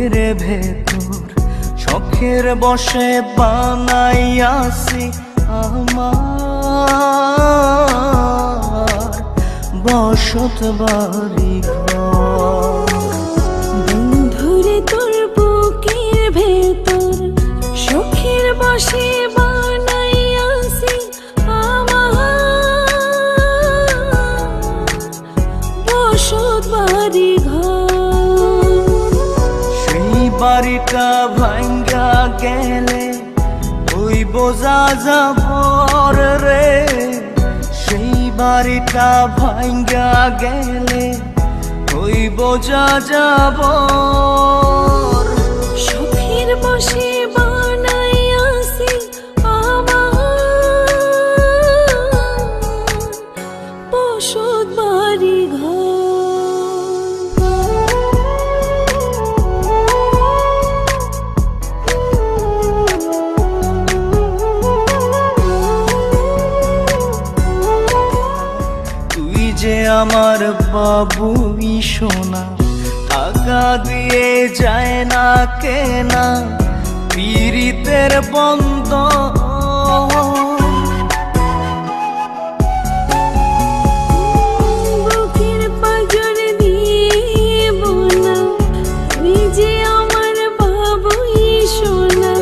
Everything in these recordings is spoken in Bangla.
বুকের ভেতর শখের বসে বানাইয়াছি আমার বসত বাড়ি ঘর। বন্ধুরে তোর বুকের ভেতর শখের বসে বানাইয়াছি আমার বসত বাড়ি ঘর। সেই বাড়িটা ভাঙ্গা গেলে ওই বোঝা যাবর রে, সেই বাড়িটা ভাঙ্গা গেলে ওই বোঝা যাবর। শখের বসে বানাইয়াছি আমার বসত বাড়ি ঘর। যে আমার বাবুই সোনা, টাকা দিয়ে যায় না কেনা পীড়িতের বন্ধ। বুকের পাঁজর দিয়ে বোনা তুই যে আমার বাবুই সোনা,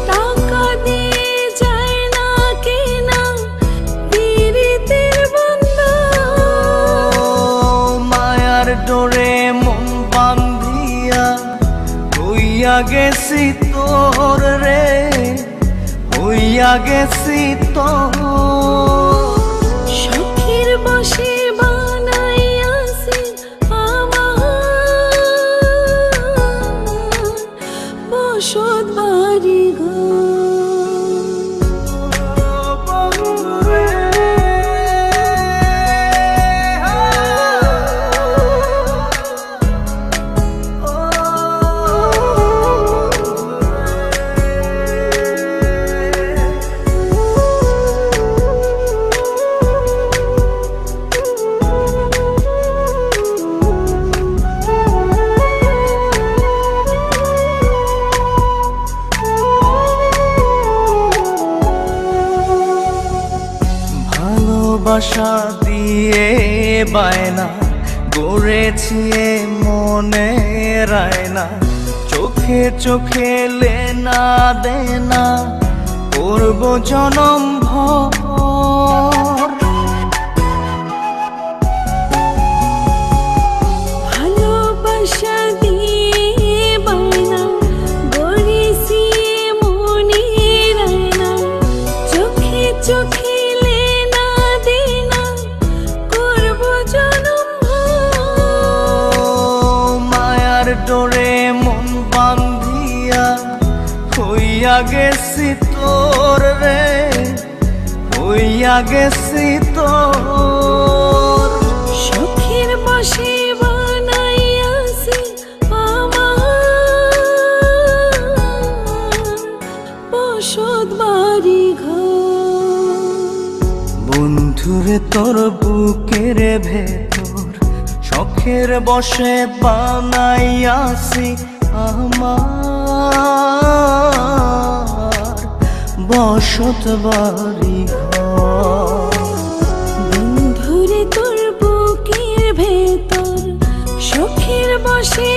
টাকা দিয়ে যায় না কেনা পীড়িতের ডোরে মন বান্ধিয়া হইয়া গেছি তোর রে, হইয়া গেছি তোর। শখের বসে বানাইয়াছি আমার বসত বাড়ি ঘর। ভালোবাসা দিয়ে বায়না গড়েছি মনে রায়না, চোখে চোখে লেনা দেনা করব জনম ভর। ভালোবাসা দিয়ে বায়না গড়েছি মনে রায়না, চোখে চোখে ডোরে মন বান্ধিয়া হইয়া গেছি তোর রে, হইয়া গেছি তোর। শখের বসে বানাইয়াছি আমার বসত বাড়ি ঘর। বন্ধুরে তোর বুকের ভেতর শখের বসে বানাইয়াছি আমার বসত বাড়ি ঘর। বন্ধুরে তোর বুকের ভেতর শখের বসে